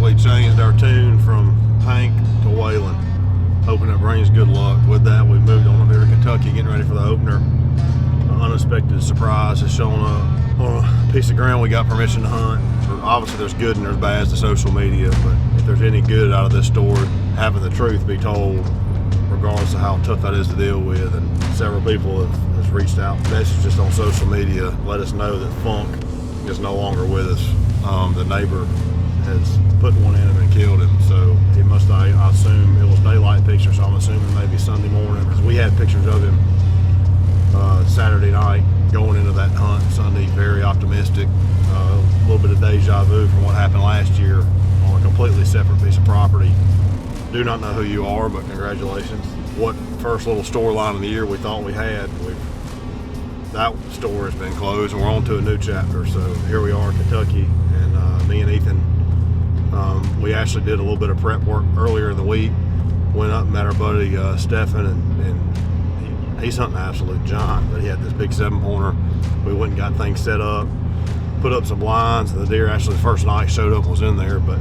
basically changed our tune from Hank to Waylon, hoping it brings good luck. With that, we moved on up here to Kentucky, getting ready for the opener. An unexpected surprise has shown up on a piece of ground we got permission to hunt. Obviously there's good and there's bad to social media, but if there's any good out of this story, having the truth be told, regardless of how tough that is to deal with. And several people have reached out, messaged us on social media, let us know that Funk is no longer with us. The neighbor has put one in him and killed him, so he must, I assume it was daylight picture, so I'm assuming maybe Sunday morning, because we had pictures of him Saturday night going into that hunt Sunday, very optimistic. A little bit of deja vu from what happened last year on a completely separate piece of property. Do not know who you are, but congratulations. What first little storyline of the year we thought we had, that store has been closed and we're on to a new chapter. So here we are in Kentucky, and me and Ethan, we actually did a little bit of prep work earlier in the week. Went up and met our buddy Stefan, and he's hunting an absolute giant, but he had this big 7-pointer. We went and got things set up, put up some blinds, and the deer actually the first night showed up and was in there. But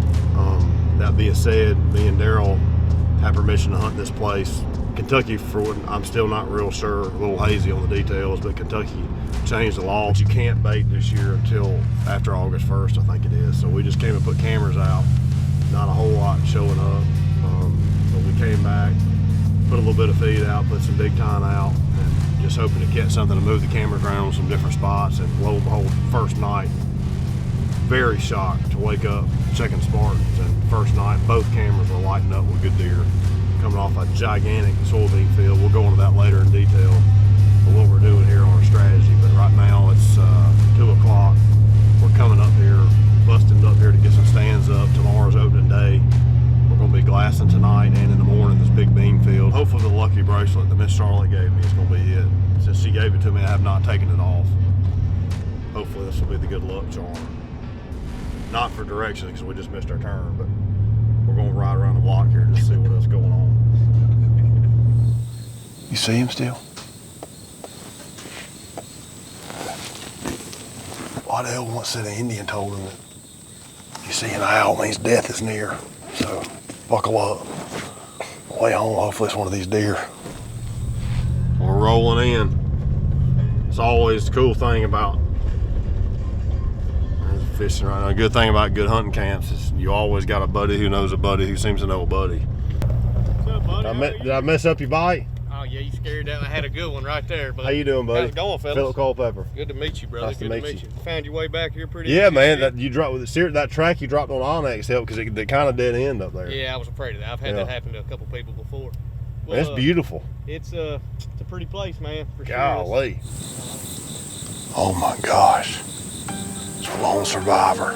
that being said, me and Darrell have permission to hunt this place. Kentucky, for what I'm still not real sure, a little hazy on the details, but Kentucky changed the law. You can't bait this year until after August 1st, I think it is. So we just came and put cameras out. Not a whole lot showing up, but we came back, put a little bit of feed out, put some big time out, and just hoping to catch something to move the cameras around on some different spots. And lo and behold, first night, very shocked to wake up checking Spartans, and first night both cameras were lighting up with good deer coming off a gigantic soybean field. We'll go into that later in detail of what we're doing here on our strategy, but right now it's 2 o'clock. We're coming up here, busting up here to get some stands up. Tomorrow's opening day. We're going to be glassing tonight and in the morning this big bean field. Hopefully the lucky bracelet that Miss Charlotte gave me is going to be it. Since she gave it to me, I have not taken it off. Hopefully this will be the good luck charm. Not for directions because we just missed our turn, but we're going to ride around the block here just to see what else is going on. You see him still? Waddell once said an Indian told him that you see an owl means death is near. So buckle up. Way home, hopefully it's one of these deer. We're rolling in. It's always the cool thing about fishing right now. A good thing about good hunting camps is you always got a buddy who knows a buddy who seems to know a buddy. What's up, buddy? Did I mess up your bite? Oh yeah, you scared that. I had a good one right there, buddy. How you doing, buddy? How's it going, fellas? Phillip Culpepper. Good to meet you, brother. Nice good to meet you. Found your way back here pretty Yeah, easy. man. That you dropped with that track you dropped on Onyx helped because it kind of dead end up there. Yeah, I was afraid of that. I've had that happen to a couple people before. Well, it's beautiful. It's a pretty place, man. For Golly. Oh my gosh. It's a lone survivor.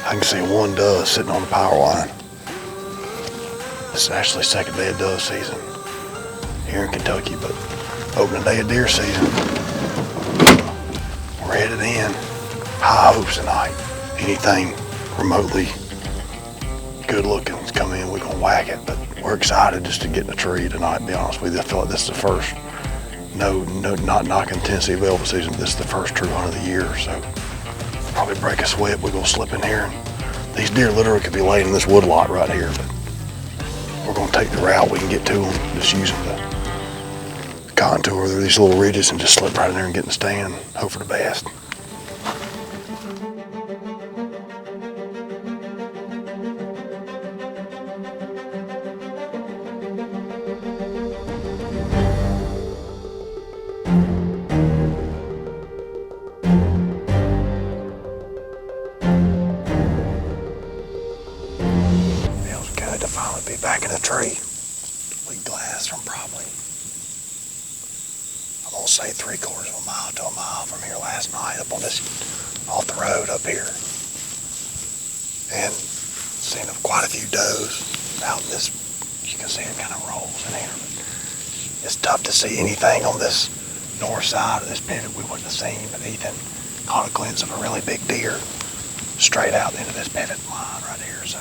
I can see one dove sitting on the power line. This is actually second day of dove season here in Kentucky, but opening day of deer season. We're headed in. High hopes tonight. Anything remotely good looking is coming in, we're gonna whack it, but we're excited just to get in the tree tonight, to be honest with you. I feel like this is the first, not knocking Tennessee velvet season, but this is the first true hunt of the year, so probably break a sweat. We're gonna slip in here, and these deer literally could be laying in this wood lot right here, but we're gonna take the route we can get to them, just using the contour. There are these little ridges, and just slip right in there and get in the stand, hope for the best. Back in the tree. We glassed from probably, I'm gonna say 3/4 of a mile to a mile from here last night up on this, off the road up here. And seen quite a few does out in this, you can see it kind of rolls in here. But it's tough to see anything on this north side of this pivot we wouldn't have seen, but Ethan caught a glimpse of a really big deer straight out into this pivot line right here. So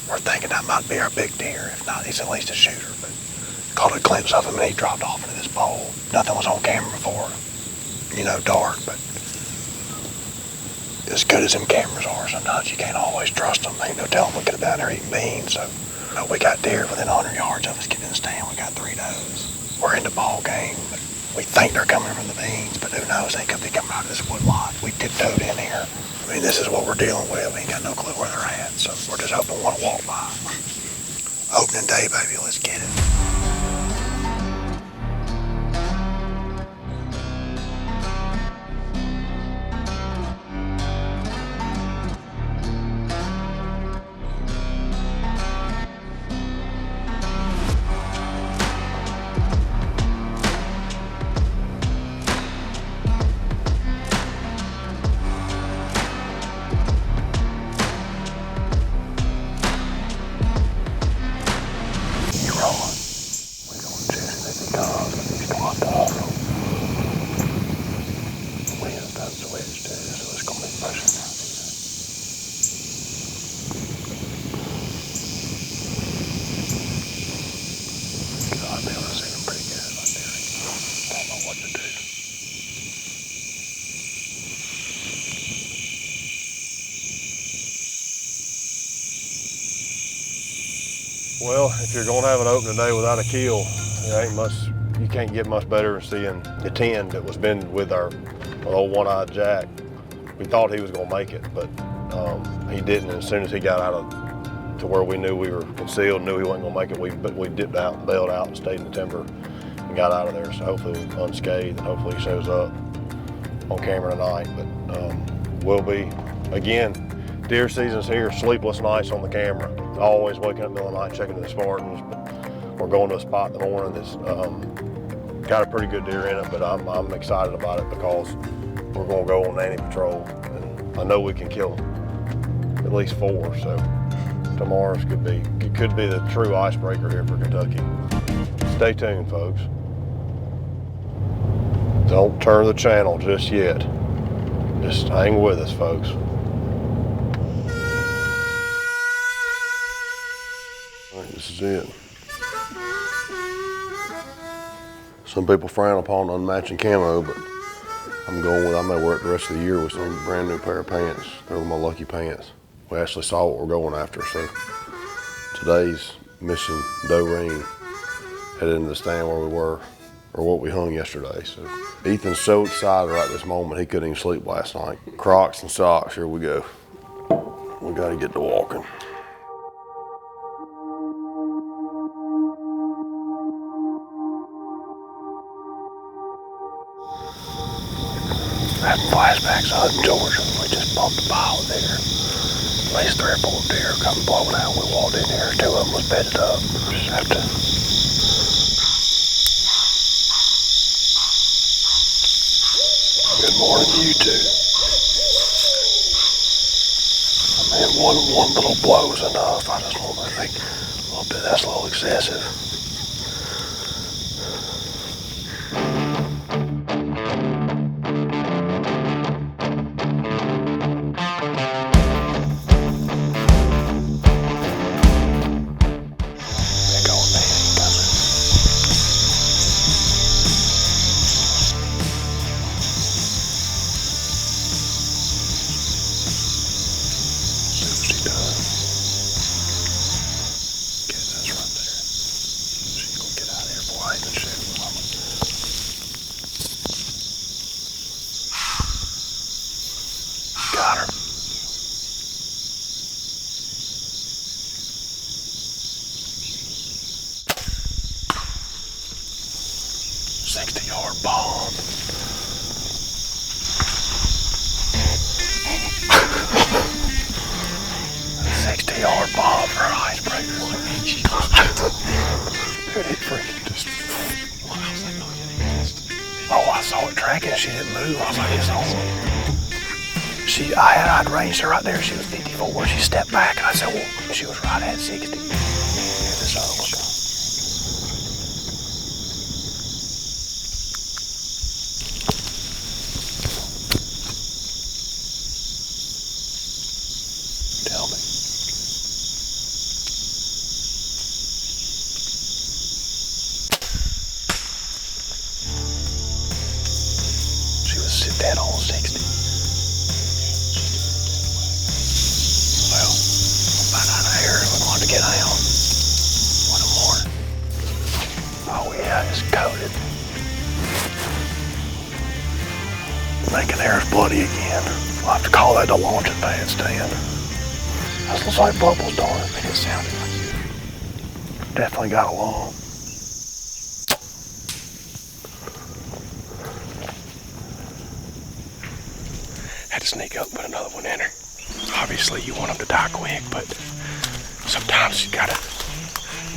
we're thinking that might be our big deer. If not, he's at least a shooter, but caught a glimpse of him and he dropped off into this bowl. Nothing was on camera before, dark, but as good as them cameras are, sometimes you can't always trust them. Ain't no telling we could have been down there eating beans. So we got deer within 100 yards of us getting in the stand. We got 3 does. We're in the ball game. We think they're coming from the beans, but who knows? They could be coming out of this wood lot. We tiptoed in here. I mean, this is what we're dealing with. We ain't got no clue where they're at, so we're just hoping we want to walk by. Opening day, baby. Let's get it. Well, if you're gonna have an opening day without a kill, you can't get much better than seeing the 10 that was been with our old one-eyed Jack. We thought he was gonna make it, but he didn't. And as soon as he got to where we knew we were concealed, knew he wasn't gonna make it, we dipped out and bailed out and stayed in the timber and got out of there. So hopefully we're unscathed and hopefully he shows up on camera tonight. But we'll be, again, deer season's here, sleepless nights on the camera. Always waking up in the middle of the night checking the Spartans. We're going to a spot in the morning that's got a pretty good deer in it, but I'm excited about it because we're going to go on nanny patrol, and I know we can kill at least 4. So tomorrow's could be the true icebreaker here for Kentucky. Stay tuned, folks. Don't turn the channel just yet. Just hang with us, folks. This is it. Some people frown upon unmatching camo, but I'm gonna wear it the rest of the year with some brand new pair of pants. They're my lucky pants. We actually saw what we're going after, so today's mission, doe ring, headed into the stand where we were, or what we hung yesterday. So Ethan's so excited right this moment, he couldn't even sleep last night. Crocs and socks, here we go. We gotta get to walking. Had flashbacks out in Georgia. We just bumped a pile of deer. At least 3 or 4 deer come blowing out. We walked in here, 2 of them was bedded up. Just have to. Good morning, you two. I mean, one little blow is enough. I just want to think a little bit, that's a little excessive. Got her. 60-yard bomb. $60 bomb for an icebreaker. Dude, it freaking just. I was like, oh, I saw it tracking. She didn't move. I was like, it's on. I'd ranged her right there. She was 54. She stepped back, and I said, well, she was right at 60. Here's this other one. Tell me. She was dead on 60. There's Bloody again. I'll have to call that the launching pad stand. That looks like bubbles, darn it. It sounded like it. Definitely got along. Had to sneak up and put another one in her. Obviously, you want them to die quick, but sometimes you gotta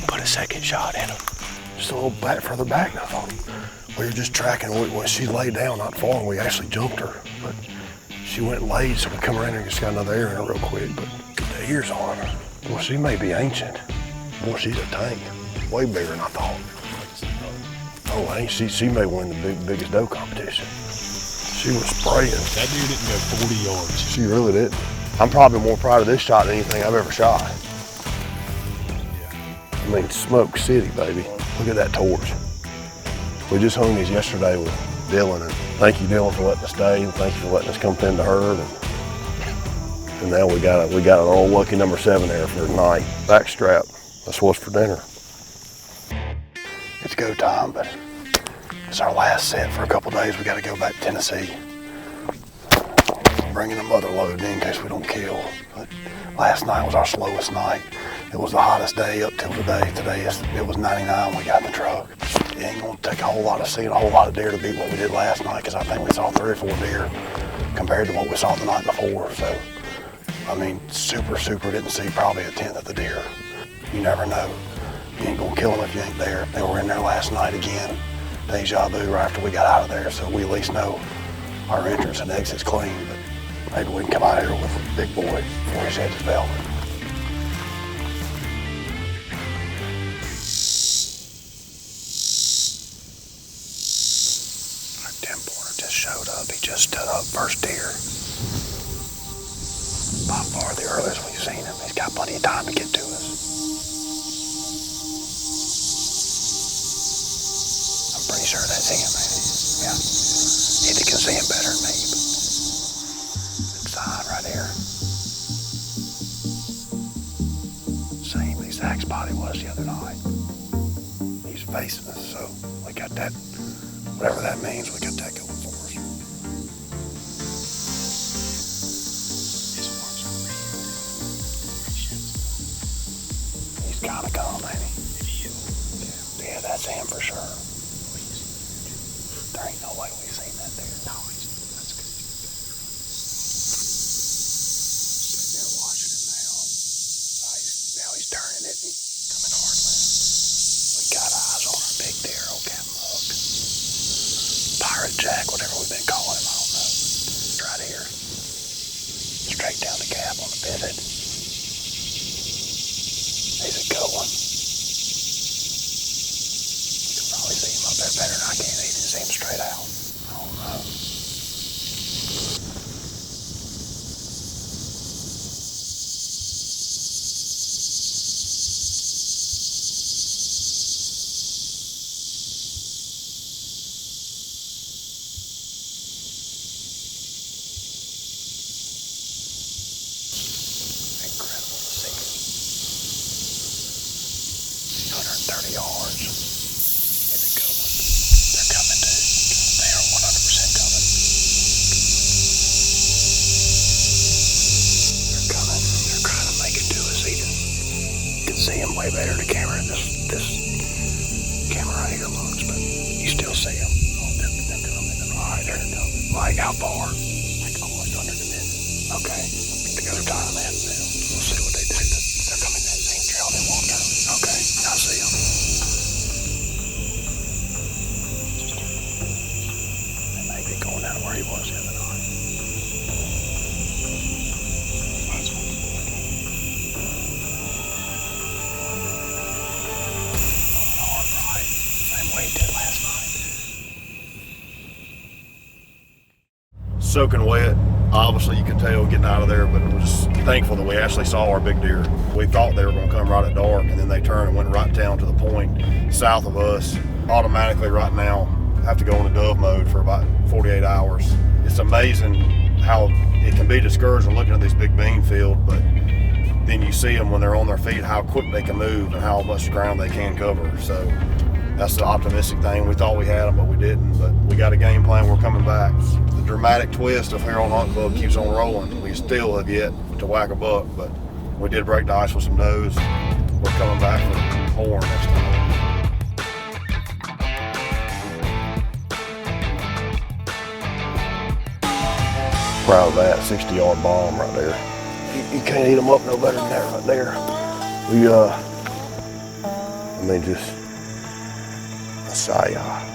put a second shot in them. Just a little bit further back now. We were just tracking when she laid down not far, and we actually jumped her. But she went and laid, so we come around and just got another air in her real quick. But the ears on her. Well, she may be ancient. Boy, she's a tank. Way bigger than I thought. Oh, ain't she may win the biggest doe competition. She was spraying. That deer didn't go 40 yards. She really didn't. I'm probably more proud of this shot than anything I've ever shot. I mean, Smoke City, baby. Look at that torch. We just hung these yesterday with Dylan, and thank you, Dylan, for letting us stay, and thank you for letting us come tend to herd. And now we got an old lucky number 7 there for tonight. Backstrap. That's what's for dinner. It's go time, but it's our last set for a couple days. We got to go back to Tennessee. Bringing a mother load in case we don't kill. But last night was our slowest night. It was the hottest day up till today. Today it was 99 when we got in the truck. It ain't gonna take a whole lot of seeing a whole lot of deer to beat what we did last night, because I think we saw 3 or 4 deer compared to what we saw the night before. So, I mean, super didn't see probably 1/10 of the deer. You never know. You ain't gonna kill them if you ain't there. They were in there last night again. Deja vu right after we got out of there, so we at least know our entrance and exit's clean. But maybe we can come out here with a big boy before he sheds his velvet. Our 10-pointer just showed up. He just stood up, first deer. By far the earliest we've seen him. He's got plenty of time to get to us. I'm pretty sure that's him, man. Yeah. Either can see him better than me, but right here. Same exact spot he was the other night. He's facing us, so we got that, whatever that means, we got that going for us. He's gotta come, ain't he? Yeah, that's him for sure. There ain't no way we've seen that there. No, that's good. He's turning, isn't he? Coming hard left. We got eyes on our big deer, old Captain Hook. Pirate Jack, whatever we've been calling him, I don't know. It's right here. Straight down the gap on the pivot. He's a good one. You can probably see him up there better than I can. You can see him straight out. I don't know. Incredible to see. 130 yards. It's a good one. They're coming, dude. They are 100% coming. They're coming. They're trying to make it to us, Ethan. You can see them way better in the camera. This camera right here looks, but you still see them. Oh, they're coming. All right, they're coming. Like how far? Like almost under the minute. Okay. To go time in. We'll see what they do. They're coming that same trail they walked out. Okay, I see them. They may be going down where he was the other night. Hard right. Same way he did last night. Soaking wet. Obviously, you could tell getting out of there, but we're just thankful that we actually saw our big deer. We thought they were going to come right at dark, and then they turned and went right down to the point south of us. Automatically, right now, have to go into dove mode for about 48 hours. It's amazing how it can be discouraging looking at this big bean field, but then you see them when they're on their feet, how quick they can move and how much ground they can cover. So that's the optimistic thing. We thought we had them, but we didn't. But we got a game plan. plan, we're coming back. The dramatic twist of Harold Hunt Club keeps on rolling. We still have yet to whack a buck, but we did break the ice with some does. We're coming back for horn next time. Proud of that 60-yard bomb right there. You can't eat them up no better than that right there. I mean, just Messiah.